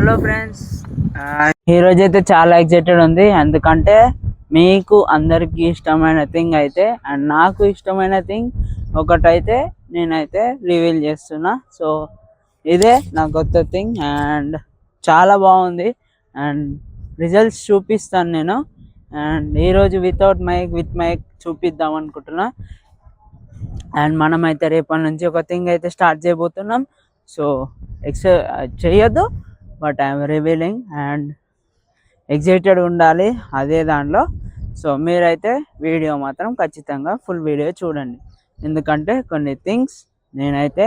Hello friends, ఈరోజు అయితే చాలా ఎక్సైటెడ్ ఉంది. ఎందుకంటే మీకు అందరికీ ఇష్టమైన థింగ్ అయితే అండ్ నాకు ఇష్టమైన థింగ్ ఒకటైతే నేనైతే రివీల్ చేస్తున్నా. సో ఇదే నా కొత్త థింగ్ అండ్ చాలా బాగుంది అండ్ రిజల్ట్స్ చూపిస్తాను నేను. అండ్ ఈరోజు విత్ మైక్ చూపిద్దాం అనుకుంటున్నా. అండ్ మనమైతే రేపటి నుంచి ఒక థింగ్ అయితే స్టార్ట్ చేయబోతున్నాం. సో చేయొద్దు, but I'm revealing and excited ఉండాలి అదే దాంట్లో. సో మీరైతే వీడియో మాత్రం ఖచ్చితంగా ఫుల్ వీడియో చూడండి, ఎందుకంటే కొన్ని థింగ్స్ నేనైతే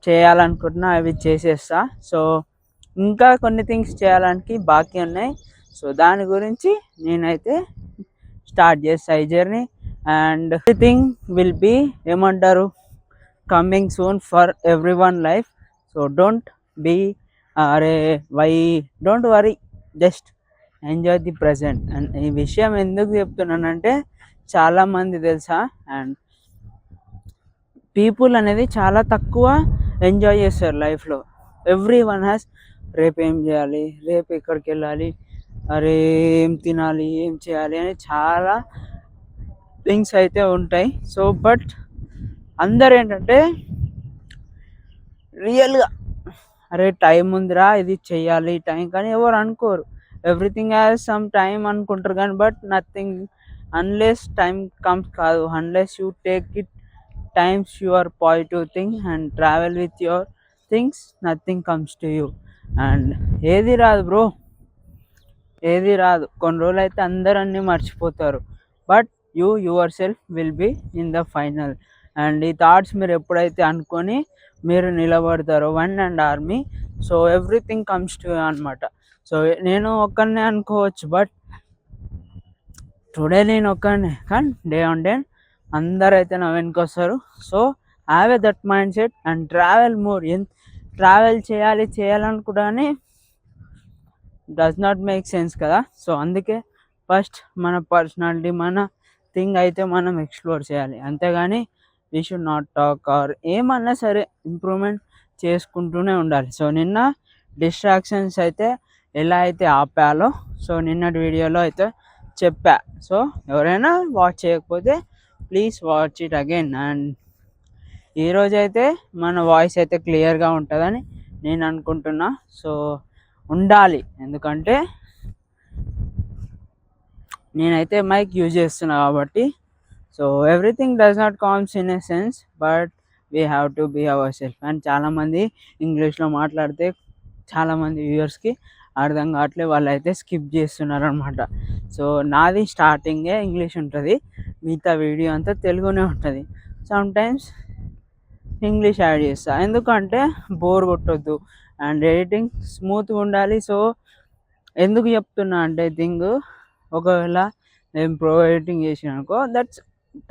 చేయాలనుకుంటున్నా, అవి చేసేస్తా. సో ఇంకా కొన్ని థింగ్స్ చేయడానికి బాకీ ఉన్నాయి. సో దాని గురించి నేనైతే స్టార్ట్ చేస్తా ఈ journey. And everything will be ఏమంటారు coming soon for every one life. So don't be don't worry, just enjoy the present. And ఈ విషయం ఎందుకు చెప్తున్నానంటే చాలామంది తెలుసా, అండ్ పీపుల్ అనేది చాలా తక్కువ ఎంజాయ్ చేస్తారు లైఫ్లో. ఎవ్రీ వన్ హ్యాస్ రేపు ఏం చేయాలి, రేపు ఎక్కడికి వెళ్ళాలి, అరే ఏం తినాలి, ఏం చేయాలి అని చాలా థింగ్స్ అయితే ఉంటాయి. సో బట్ అందరు ఏంటంటే రియల్గా అరే టైం ఉందిరా ఇది చెయ్యాలి టైం, కానీ ఎవరు అనుకోరు. ఎవ్రీథింగ్ హ్యాస్ సమ్ టైం అనుకుంటారు కానీ but nothing unless time comes కాదు. Unless you take it times your positive thing and travel with your things, nothing comes to you. And ఏది రాదు బ్రో, ఏది రాదు. కొన్ని రోజులు అయితే అందరూ అన్నీ మర్చిపోతారు, but your self will be in the final. And ఈ థాట్స్ మీరు ఎప్పుడైతే అనుకొని మీరు నిలబడతారో one and army, so everything comes to అనమాట. సో నేను ఒక్కనే అనుకోవచ్చు, బట్ టుడే నేను ఒక్కనే, కానీ డే ఆన్ డే అందరూ అయితే నా వెనక వస్తారు. So have a that mind set and travel more. Travel చేయాలనుకుంటే డస్ నాట్ మేక్ సెన్స్ కదా. సో అందుకే ఫస్ట్ మన పర్సనాలిటీ, మన థింగ్ అయితే మనం ఎక్స్ప్లోర్ చేయాలి, అంతేగాని we should not talk or ఏమన్నా సరే ఇంప్రూవ్మెంట్ చేసుకుంటూనే ఉండాలి. సో నిన్న డిస్ట్రాక్షన్స్ అయితే ఎలా అయితే ఆపాలో సో నిన్నటి వీడియోలో అయితే చెప్పా. సో ఎవరైనా వాచ్ చేయకపోతే please watch it again. And ఈరోజు అయితే మన వాయిస్ అయితే క్లియర్గా ఉంటుందని నేను అనుకుంటున్నా. సో ఉండాలి, ఎందుకంటే నేనైతే మైక్ యూజ్ చేస్తున్నా కాబట్టి. So everything does not comes in a sense, but we have to be our self. And చాలామంది ఇంగ్లీష్లో మాట్లాడితే చాలామంది వ్యూవర్స్కి అర్థం కావట్లేదు, వాళ్ళు అయితే స్కిప్ చేస్తున్నారు అనమాట. సో నాది స్టార్టింగే ఇంగ్లీష్ ఉంటుంది, మిగతా వీడియో అంతా తెలుగునే ఉంటుంది. సమ్టైమ్స్ ఇంగ్లీష్ యాడ్ చేస్తా, ఎందుకంటే బోర్ కొట్టొద్దు అండ్ ఎడిటింగ్ స్మూత్గా ఉండాలి. సో ఎందుకు చెప్తున్నా అంటే థింగ్, ఒకవేళ నేను ప్రో ఎడిటింగ్ చేసిన అనుకో దట్స్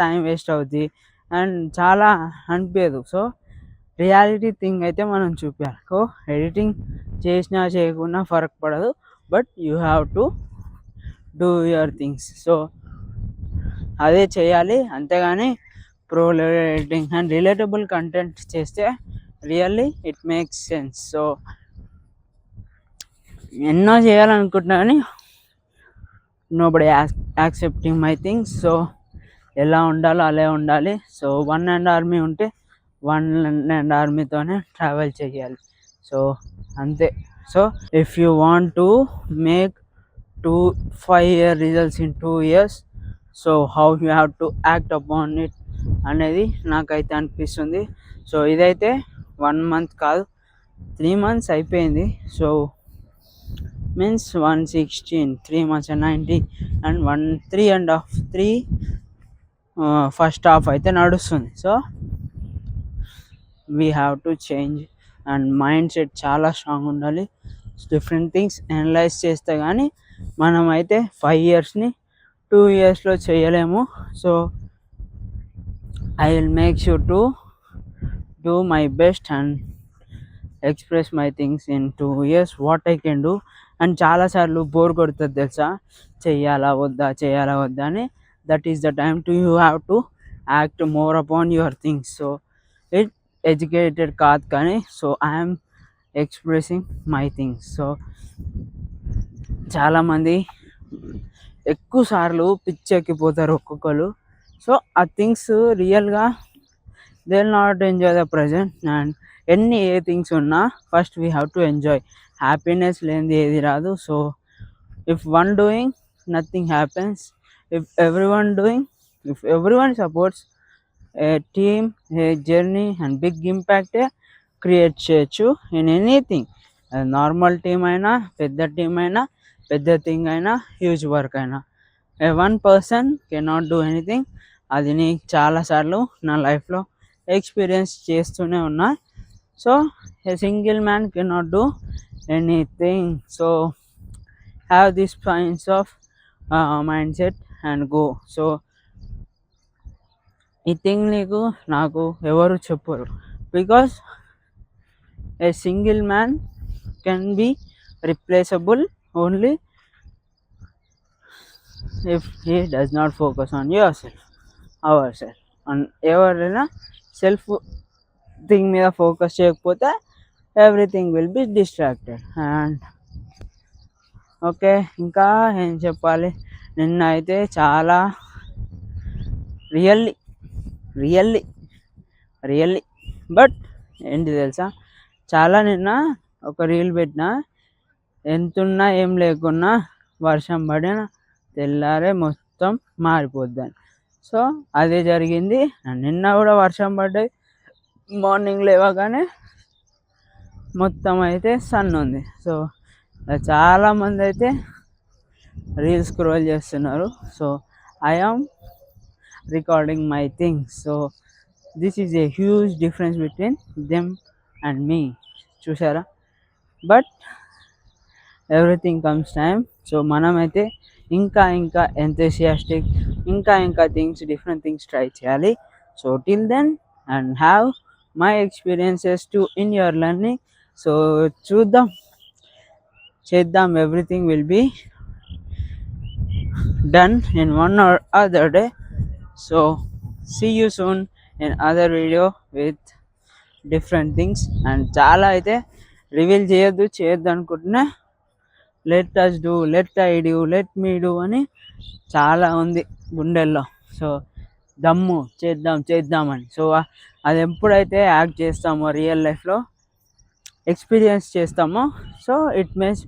టైం వేస్ట్ అవుద్ది అండ్ చాలా అనిపించదు. సో రియాలిటీ థింగ్ అయితే మనం చూపించాలి. సో ఎడిటింగ్ చేసినా చేయకున్నా ఫరక్ పడదు, but you have to do your things. So అదే చేయాలి, అంతేగాని pro level editing and relatable content చేస్తే really it makes sense. So ఎన్నో చేయాలనుకుంటున్నా కానీ nobody accepting my things. So ఎలా ఉండాలో అలా ఉండాలి. సో వన్ అండ్ ఆర్మీ ఉంటే వన్ అండ్ ఆర్మీతోనే ట్రావెల్ చేయాలి. సో అంతే. So if you want to make 5 year results in 2 years, so how you have to act upon it అనేది నాకైతే అనిపిస్తుంది. సో ఇదైతే 1 month కాదు, 3 months అయిపోయింది. So means 116, 3 months and 90 and 3 first half అయితే నడుస్తుంది. So we have to change and mind set చాలా strong ఉండాలి. డిఫరెంట్ థింగ్స్ అనలైజ్ చేస్తే కానీ మనం అయితే 5 yearsని 2 yearsలో చేయలేము. So I will make sure to do my best and express my things in 2 years what I can do. And చాలాసార్లు bore కొడుతుంది తెలుసా, చెయ్యాలా వద్దా అని. That is the time to you have to act more upon your things. So it educated కాదు కానీ so I'm expressing my things. So చాలామంది ఎక్కువ సార్లు పిచ్చెక్కిపోతారు ఒక్కొక్కరు. సో ఆ థింగ్స్ రియల్గా they will not enjoy the present. And ఏ థింగ్స్ ఉన్నా first we have to enjoy. Happiness లేనిది ఏది రాదు. So if one doing nothing happens. If everyone doing, if everyone supports a team, ఏ journey and big impact create చేయొచ్చు in anything. Normal team అయినా, పెద్ద team అయినా, పెద్ద thing అయినా, హ్యూజ్ వర్క్ అయినా, a one person cannot do anything. అది నేను చాలాసార్లు నా లైఫ్లో ఎక్స్పీరియన్స్ చేస్తూనే ఉన్నా. So a single man cannot do anything. So have this kinds of mind set and go. So ఈ థింగ్ నాకు ఎవరు చెప్పరు. Because a single man can be replaceable only if he does not focus on yourself, ourself. And ఎవరైనా self thing మీద focus చేయకపోతే everything will be distracted. And okay, ఇంకా ఏం చెప్పాలి. నిన్న అయితే చాలా రియల్లీ బట్ ఏంటి తెలుసా, చాలా నిన్న ఒక రీల్ పెట్టిన, ఎంతున్నా ఏం లేకున్నా వర్షం పడిన తెల్లారే మొత్తం మారిపోద్దని. సో అదే జరిగింది. నిన్న కూడా వర్షం పడ్డాయి. మార్నింగ్ లేవగానే మొత్తం అయితే సన్ ఉంది. సో చాలామంది అయితే రీల్స్ స్క్రోల్ చేస్తున్నారు. So I am recording my things. So this is a huge difference between them and me. చూసారా? But everything comes time. So మనమైతే ఇంకా ఎంతూసియాస్టిక్, ఇంకా డిఫరెంట్ థింగ్స్ ట్రై చేయాలి. So till then and have my experiences to in your learning. So చేద్దాం, everything will be done in one or other day. So see you soon in other video with different things. And చాలా అయితే reveal చేయొద్దు అనుకుంటున్నా. Let us do, let I do, let me do అని చాలా ఉంది గుండెల్లో. So దమ్ము చేద్దామని. సో అది ఎప్పుడైతే యాక్ట్ చేస్తామో, రియల్ లైఫ్లో ఎక్స్పీరియన్స్ చేస్తామో, so it makes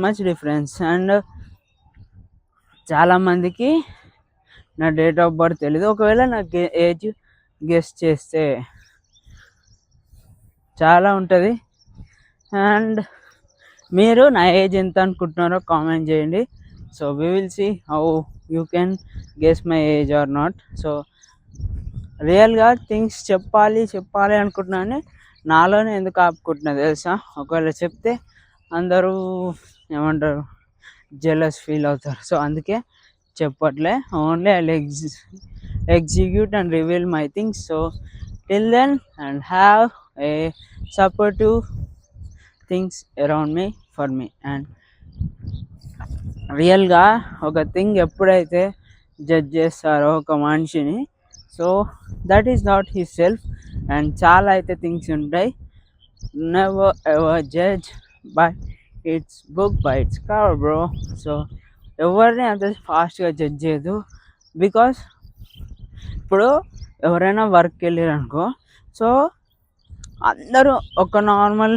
much difference. And చాలామందికి నా డేట్ ఆఫ్ బర్త్ తెలీదు. ఒకవేళ నాకు ఏజ్ గెస్ చేస్తే చాలా ఉంటుంది. అండ్ మీరు నా ఏజ్ ఎంత అనుకుంటున్నారో కామెంట్ చేయండి. So we will see how you can guess my age or not. So రియల్గా థింగ్స్ చెప్పాలి అనుకుంటున్నాను, నాలోనే ఎందుకు ఆపుకుంటున్నా తెలుసా? ఒకవేళ చెప్తే అందరూ ఏమంటారు, జెలస్ ఫీల్ అవుతారు. సో అందుకే చెప్పట్లే. Only I execute and reveal my things. So till then and have a supportive things around me for me. And రియల్గా ఒక థింగ్ ఎప్పుడైతే జడ్జ్ చేస్తారో ఒక మనిషిని, so that is not his self. And చాలా అయితే థింగ్స్ ఉంటాయి. Never ever judge by its book by its cover bro. So ఎవరిని అంత ఫాస్ట్గా జడ్జ్ చేయదు. బికాస్ ఇప్పుడు ఎవరైనా వర్క్కి వెళ్ళారు అనుకో, సో అందరూ ఒక నార్మల్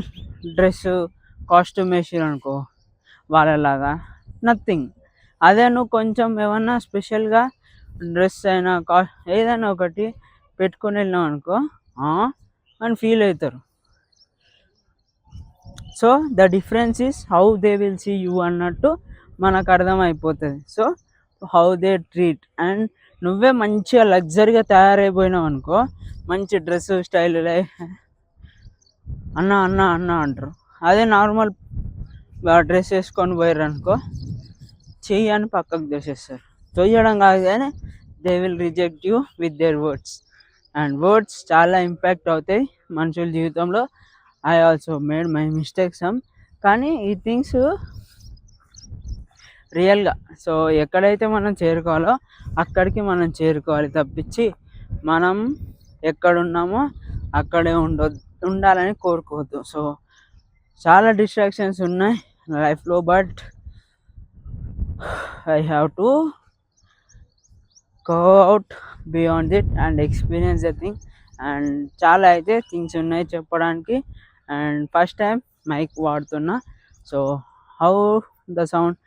డ్రెస్ కాస్ట్యూమ్ వేసారు అనుకో, వాళ్ళలాగా నథింగ్. అదే నువ్వు కొంచెం ఏమన్నా స్పెషల్గా డ్రెస్ అయినా ఏదైనా ఒకటి పెట్టుకొని వెళ్ళినావు అనుకో అని ఫీల్ అవుతారు. So the difference is how they will see you అన్నట్టు మనకు అర్థమైపోతుంది. So how they treat. And నువ్వే మంచిగా లగ్జరీగా తయారైపోయినావు అనుకో, మంచి డ్రెస్ స్టైల్ అన్న అంటారు. అదే నార్మల్ డ్రెస్ వేసుకొని పోయారు అనుకో, చెయ్యి అని పక్కకు దోసేస్తారు. తొయ్యడం కాదు కానీ they will reject you with their words. And words చాలా ఇంపాక్ట్ అవుతాయి మనుషుల జీవితంలో. I also made my mistakes కానీ ఈ థింగ్స్ రియల్గా. సో ఎక్కడైతే మనం చేరుకోవాలో అక్కడికి మనం చేరుకోవాలి తప్పించి మనం ఎక్కడున్నామో అక్కడే ఉండాలని కోరుకోవద్దు. సో చాలా డిస్ట్రాక్షన్స్ ఉన్నాయి లైఫ్లో, but I have to go out beyond it and experience the thing. And చాలా అయితే థింగ్స్ ఉన్నాయి చెప్పడానికి. అండ్ ఫస్ట్ టైం మైక్ వాడుతున్నా, so how the sound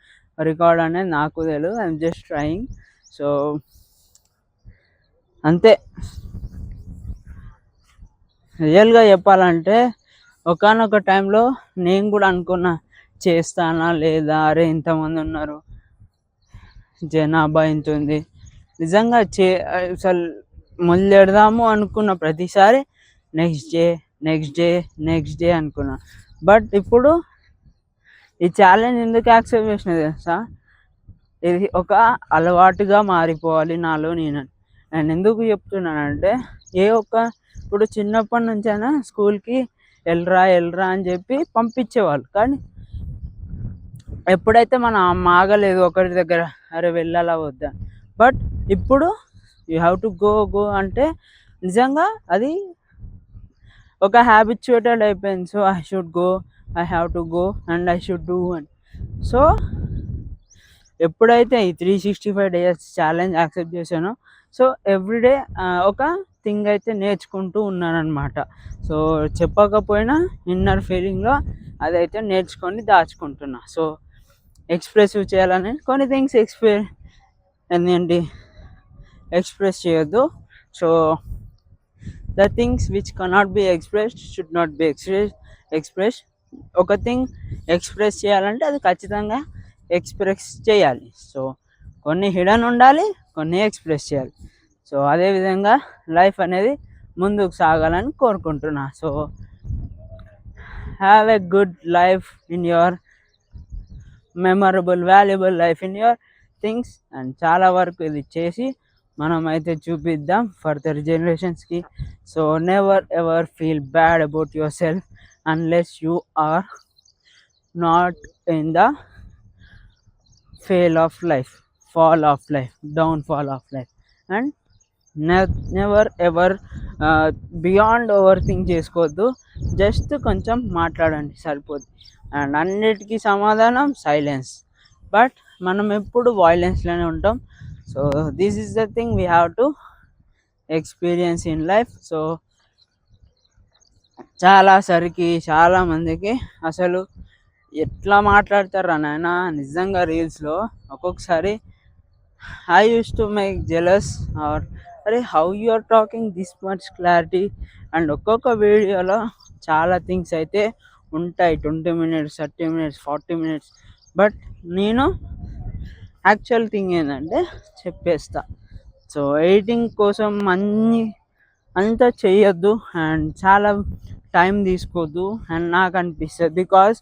record అనేది నాకు తెలియదు, ఐఎమ్ జస్ట్ ట్రయింగ్. సో అంతే. రియల్గా చెప్పాలంటే ఒకానొక టైంలో నేను కూడా అనుకున్నా చేస్తానా లేదా, అరే ఇంతమంది ఉన్నారు, జనాభా ఇంత ఉంది, నిజంగా అసలు మొదలెడదాము అనుకున్న ప్రతిసారి నెక్స్ట్ డే అనుకున్నా. బట్ ఇప్పుడు ఈ ఛాలెంజ్ ఎందుకు యాక్సెప్ట్ చేసిన తెలుసా, ఇది ఒక అలవాటుగా మారిపోవాలి నాలో నేను. అండ్ ఎందుకు చెప్తున్నానంటే ఇప్పుడు చిన్నప్పటి నుంచైనా స్కూల్కి వెళ్ళరా అని చెప్పి పంపించేవాళ్ళు, కానీ ఎప్పుడైతే మనం ఆగలేదు ఒకరి దగ్గర, అరే వెళ్ళాలా వద్దా. బట్ ఇప్పుడు యూ హ్యావ్ టు గో అంటే నిజంగా అది ఒక హ్యాబిచ్యుయేటెడ్ అయిపోయింది. So I should go, I have to go and I should do అని. సో ఎప్పుడైతే ఈ 365 days ఛాలెంజ్ యాక్సెప్ట్ చేశానో, సో ఎవ్రీడే ఒక థింగ్ అయితే నేర్చుకుంటూ ఉన్నానన్నమాట. సో చెప్పకపోయినా ఇన్నర్ ఫీలింగ్లో అదైతే నేర్చుకొని దాచుకుంటున్నా. సో ఎక్స్ప్రెసివ్ చేయాలని కొన్ని థింగ్స్ ఎక్స్ప్రెస్ చేయొద్దు. So the things which cannot be expressed should not be express. ఒక థింగ్ ఎక్స్ప్రెస్ చేయాలంటే అది ఖచ్చితంగా ఎక్స్ప్రెస్ చేయాలి. సో కొన్ని హిడెన్ ఉండాలి, కొన్ని ఎక్స్ప్రెస్ చేయాలి. సో అదేవిధంగా లైఫ్ అనేది ముందుకు సాగాలని కోరుకుంటున్నా. So have a good life in your memorable valuable life in your things. And చాలా వరకు ఇది చేసి మనం అయితే చూపిద్దాం ఫర్దర్ జనరేషన్స్కి. So never ever feel bad about yourself unless you are not in the fail of life, fall of life, downfall of life. And never ever beyond over think చేసుకోవద్దు, just కొంచెం మాట్లాడండి సరిపోద్ది. And అన్నిటికీ సమాధానం silence, but మనం ఎప్పుడు వాయిలెన్స్లోనే ఉంటాం. So this is the thing we have to experience in life. So చాలామందికి అసలు ఎట్లా మాట్లాడతారా నాయన నిజంగా రీల్స్లో. ఒక్కొక్కసారి I use to make jealous or అరే how you are talking this much clarity. And ఒక్కొక్క వీడియోలో చాలా థింగ్స్ అయితే ఉంటాయి, 20 minutes, 30 minutes, 40 minutes. బట్ నేను యాక్చువల్ థింగ్ ఏంటంటే చెప్పేస్తా. సో ఎడిటింగ్ కోసం అంతా చేయొద్దు అండ్ చాలా టైం తీసుకోవద్దు అని నాకు అనిపిస్తుంది. బికాజ్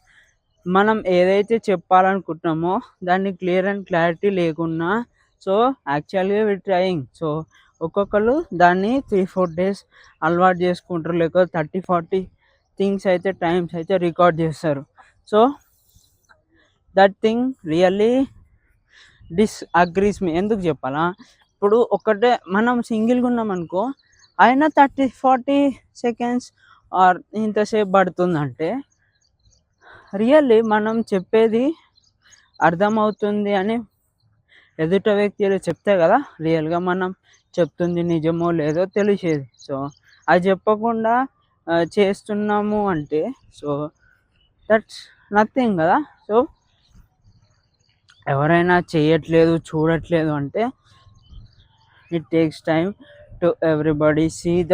మనం ఏదైతే చెప్పాలనుకుంటున్నామో దాన్ని క్లియర్ అండ్ క్లారిటీ లేకున్నా, సో యాక్చువల్గా వి ట్రయింగ్. సో ఒక్కొక్కరు దాన్ని 3-4 days అలవాటు చేసుకుంటారు, లేకపోతే 30-40 థింగ్స్ అయితే టైమ్స్ అయితే రికార్డ్ చేస్తారు. So that thing really disagrees me. ఎందుకు చెప్పాలా, ఇప్పుడు ఒకటే మనం సింగిల్గా ఉన్నాం అనుకో, అయినా 30-40 seconds ఆర్ ఇంతసేపు పడుతుందంటే రియల్లీ మనం చెప్పేది అర్థమవుతుంది అని ఎదుట వ్యక్తులు చెప్తే కదా రియల్గా మనం చెప్తుంది నిజమో లేదో తెలిసేది. సో అది చెప్పకుండా చేస్తున్నాము అంటే సో దట్స్ నథింగ్ కదా. సో ఎవరైనా చేయట్లేదు చూడట్లేదు అంటే it takes time to everybody see the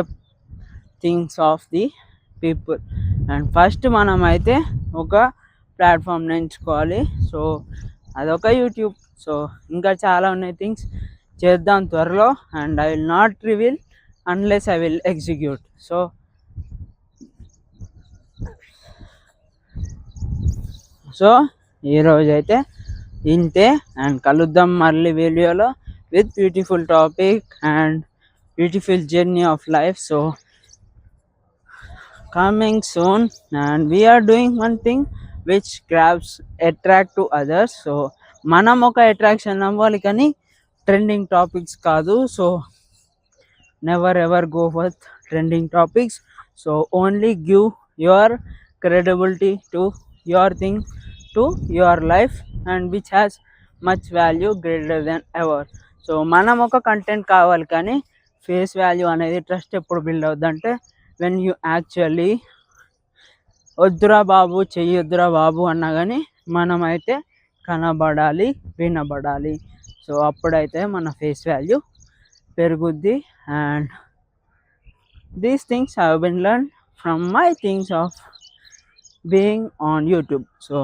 things of the people. And first మనం అయితే ఒక ప్లాట్ఫామ్ ఎంచుకోవాలి. సో అదొక యూట్యూబ్. సో ఇంకా చాలా ఉన్నాయి థింగ్స్ చేద్దాం త్వరలో. And I will not reveal unless I will execute. So ఈరోజైతే ఇంతే. అండ్ కలుద్దాం మళ్ళీ వీడియోలో with beautiful topic and beautiful journey of life. So coming soon, and we are doing one thing which attract to others. So మనం ఒక attraction అవ్వాలి కానీ trending topics కాదు. So never ever go with trending topics. So only give your credibility to your thing, to your life, and which has much value greater than ever. So మనం ఒక content కావాలి కానీ face value అనేది trust ఎప్పుడు build అవుద్దంటే when you actually వద్దురా బాబు చెయ్యొద్దురా బాబు అన్నా కానీ మనమైతే కనబడాలి, వినబడాలి. సో అప్పుడైతే మన ఫేస్ వాల్యూ పెరుగుద్ది. And these things have been learn from my things of being on YouTube. So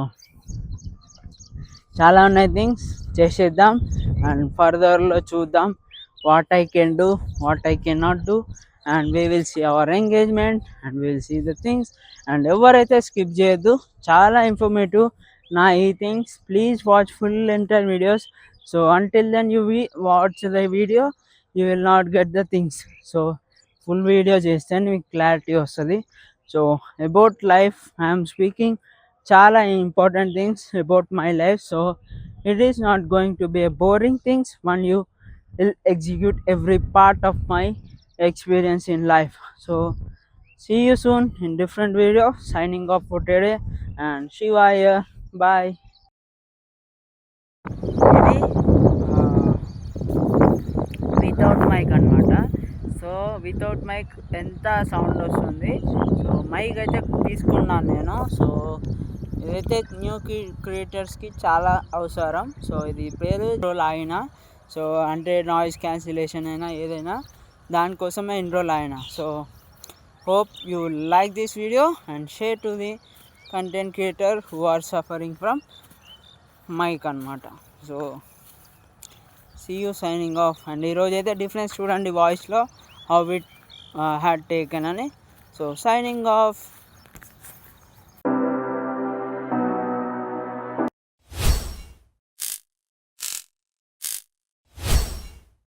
చాలా ఉన్నాయి థింగ్స్, చేసేద్దాం అండ్ ఫర్దర్లో చూద్దాం what I can do, what I can not do, and we will see our engagement and we will see the things. And ఎవరైతే స్కిప్ చేయొద్దు, చాలా informative నా ఈ things. Please watch full entire videos. So until then you watch the video you will not get the things. So full video చేస్తే మీకు clarity వస్తుంది. So about life I'm speaking చాలా important things about my life. So it is not going to be a boring things when you will execute every part of my experience in life. So see you soon in different video. Signing off for today and Shiva here. Bye. ఇది without mike అనమాట. So without mike ఎంత sound వస్తుంది. So mic అయితే తీసుకున్నాను నేను. So ఇదైతే new క్రియేటర్స్కి చాలా అవసరం. సో ఇది పేరు ఇన్రోల్ అయినా, సో అంటే నాయిస్ క్యాన్సిలేషన్ అయినా ఏదైనా దానికోసమే ఇన్రోల్ అయినా. So hope you like this video and share to the content creator who are suffering from mic అనమాట. So see you signing off. And ఈరోజు అయితే డిఫరెన్స్ చూడండి వాయిస్లో హౌ ఇట్ హ్యాడ్ టేకెన్ అని. So signing off.